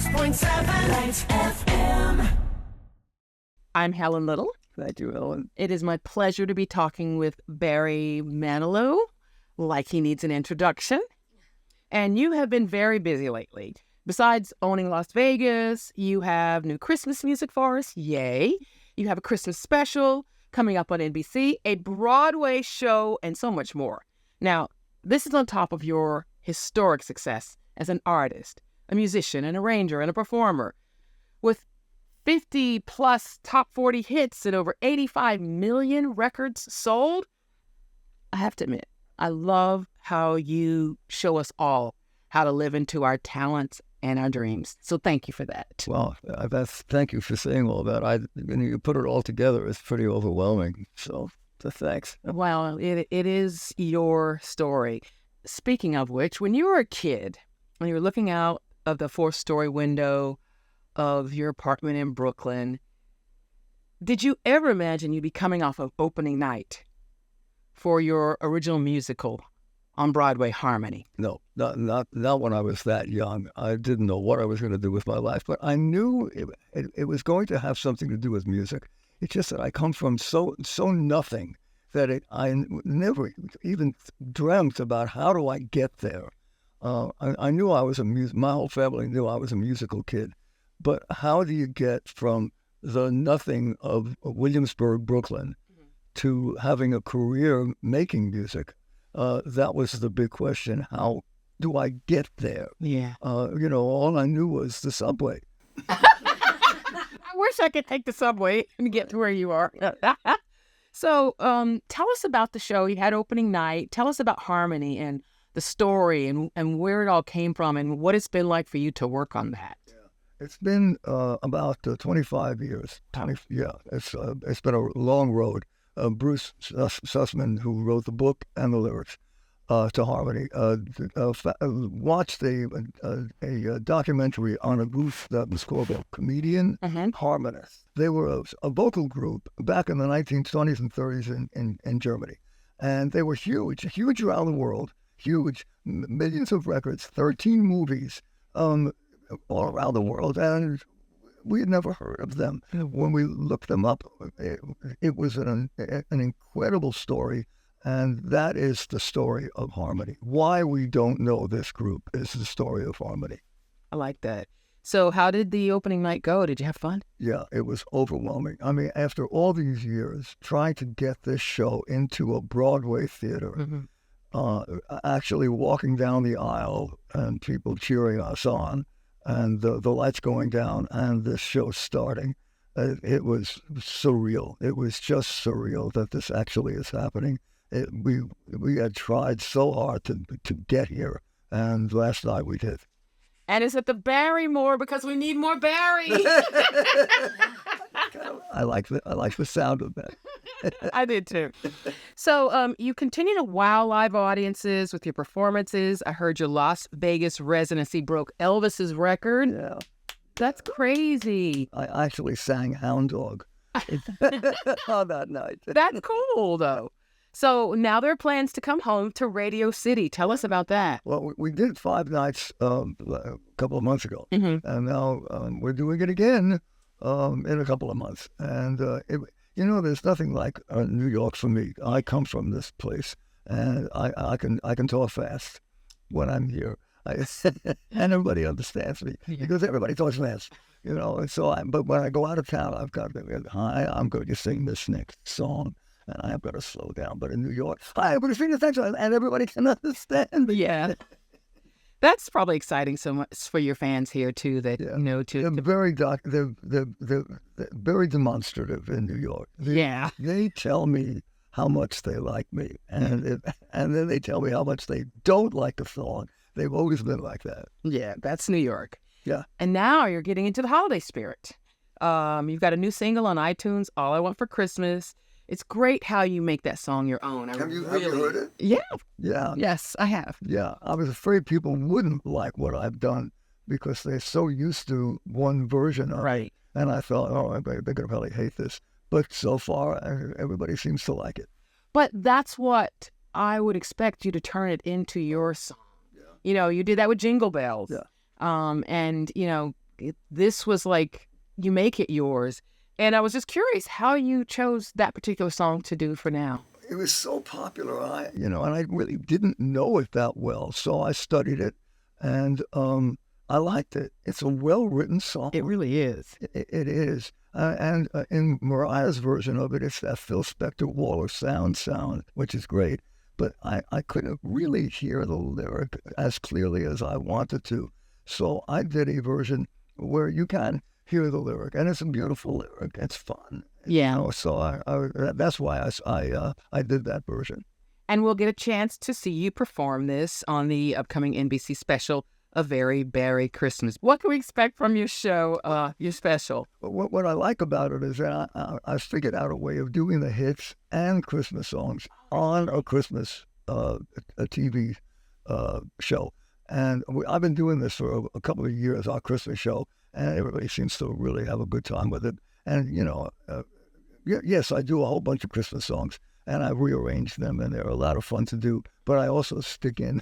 96.7 Lights FM. I'm Helen Little. Thank you, Helen. It is my pleasure to be talking with Barry Manilow, like he needs an introduction. And you have been very busy lately. Besides owning Las Vegas, you have new Christmas music for us. Yay. You have a Christmas special coming up on NBC, a Broadway show, and so much more. Now, this is on top of your historic success as an artist, a musician, an arranger, and a performer. With 50-plus top 40 hits and over 85 million records sold, I have to admit, I love how you show us all how to live into our talents and our dreams. So thank you for that. Well, thank you for saying all that. When you put it all together, it's pretty overwhelming. So thanks. Well, it is your story. Speaking of which, when you were a kid, when you were looking out of the fourth-story window of your apartment in Brooklyn, did you ever imagine you'd be coming off of opening night for your original musical on Broadway, Harmony? No, not when I was that young. I didn't know what I was going to do with my life, but I knew it was going to have something to do with music. It's just that I come from so nothing that I never even dreamt about how do I get there. I knew I was my whole family knew I was a musical kid, but how do you get from the nothing of Williamsburg, Brooklyn, to having a career making music? That was the big question. How do I get there? Yeah. All I knew was the subway. I wish I could take the subway and get to where you are. So tell us about the show. You had opening night. Tell us about Harmony and the story and where it all came from and what it's been like for you to work on that. Yeah. It's been about 25 years. It's been a long road. Bruce Sussman, who wrote the book and the lyrics to Harmony, watched a documentary on a group that was called a Comedian Harmonists. They were a vocal group back in the 1920s and 30s in Germany. And they were huge around the world, huge, millions of records, 13 movies all around the world. And we had never heard of them. When we looked them up, it was an incredible story, and that is the story of Harmony. Why we don't know this group is the story of Harmony. I like that. So how did the opening night go? Did you have fun? Yeah, it was overwhelming. I mean, after all these years, trying to get this show into a Broadway theater, actually walking down the aisle and people cheering us on, and the lights going down and this show starting, it was surreal. It was just surreal that this actually is happening. We had tried so hard to get here, and last night we did. And it's at the Barrymore because we need more Barry. I like the sound of that. I did too. So you continue to wow live audiences with your performances. I heard your Las Vegas residency broke Elvis's record. Yeah. That's crazy. I actually sang Hound Dog on that night. That's cool, though. So now there are plans to come home to Radio City. Tell us about that. Well, we did 5 nights a couple of months ago, and now we're doing it again in a couple of months. And there's nothing like New York for me. I come from this place, and I can talk fast when I'm here, and everybody understands me because everybody talks fast. But when I go out of town, I've got to hi, I'm going to sing this next song. And I've got to slow down. But in New York, hi, I'm going to sing this next song, and everybody can understand me. Yeah. That's probably exciting so much for your fans here too. That they're very demonstrative in New York. They tell me how much they like me, and then they tell me how much they don't like the song. They've always been like that. Yeah, that's New York. Yeah. And now you're getting into the holiday spirit. You've got a new single on iTunes, "All I Want for Christmas." It's great how you make that song your own. Have you heard it? Yeah. Yeah. Yes, I have. Yeah. I was afraid people wouldn't like what I've done because they're so used to one version of it. And I thought, they're going to probably hate this. But so far, everybody seems to like it. But that's what I would expect you to turn it into your song. Yeah. You did that with Jingle Bells. Yeah. And, this was like, you make it yours. And I was just curious how you chose that particular song to do for now. It was so popular, and I really didn't know it that well, so I studied it, and I liked it. It's a well-written song. It really is. It is. And in Mariah's version of it, it's that Phil Spector Wall of sound, which is great. But I couldn't really hear the lyric as clearly as I wanted to. So I did a version where you can hear the lyric, and it's a beautiful lyric. It's fun. Yeah. So that's why I did that version. And we'll get a chance to see you perform this on the upcoming NBC special, A Very Berry Christmas. What can we expect from your show, your special? What I like about it is that I figured out a way of doing the hits and Christmas songs on a Christmas a TV show. And I've been doing this for a couple of years, our Christmas show, and everybody seems to really have a good time with it. And, yes, I do a whole bunch of Christmas songs, and I rearrange them, and they're a lot of fun to do. But I also stick in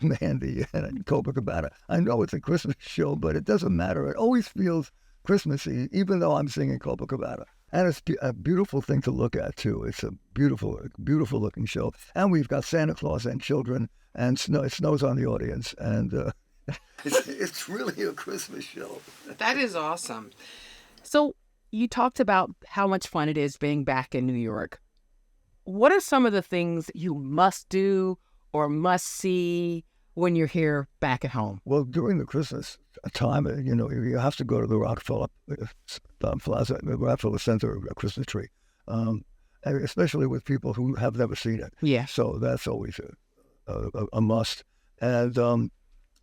Mandy and Copacabana. I know it's a Christmas show, but it doesn't matter. It always feels Christmassy, even though I'm singing Copacabana. And it's a beautiful thing to look at, too. It's a beautiful, beautiful looking show. And we've got Santa Claus and children, and it snows on the audience. And it's really a Christmas show. That is awesome. So you talked about how much fun it is being back in New York. What are some of the things that you must do or must see when you're here back at home? Well, during the Christmas time, you have to go to the Rockefeller Plaza, the Rockefeller Center Christmas tree, especially with people who have never seen it. Yeah. So that's always a must. And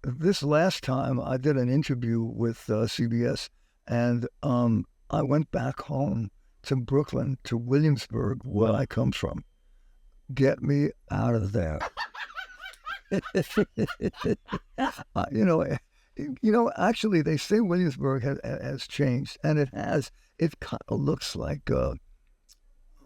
this last time, I did an interview with CBS, and I went back home to Brooklyn, to Williamsburg, where I come from. Get me out of there. Actually, they say Williamsburg has changed, and it has. It kind of looks like.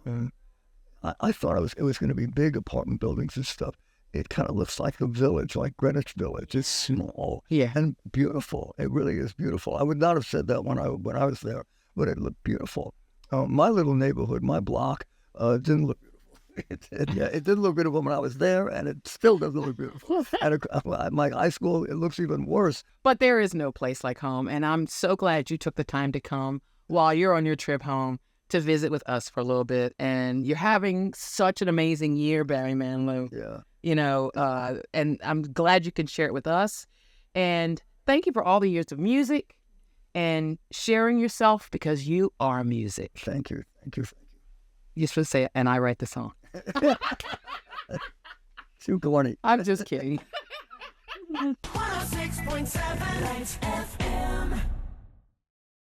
I thought it was going to be big apartment buildings and stuff. It kind of looks like a village, like Greenwich Village. It's small, and beautiful. It really is beautiful. I would not have said that when I was there, but it looked beautiful. My little neighborhood, my block, didn't look beautiful. It didn't look beautiful when I was there, and it still doesn't look beautiful. At my high school, it looks even worse. But there is no place like home, and I'm so glad you took the time to come while you're on your trip home to visit with us for a little bit. And you're having such an amazing year, Barry Manilow. Yeah. And I'm glad you can share it with us. And thank you for all the years of music and sharing yourself, because you are music. Thank you. You're supposed to say, and I write the song. Too corny. I'm just kidding. 106.7 Lights FM.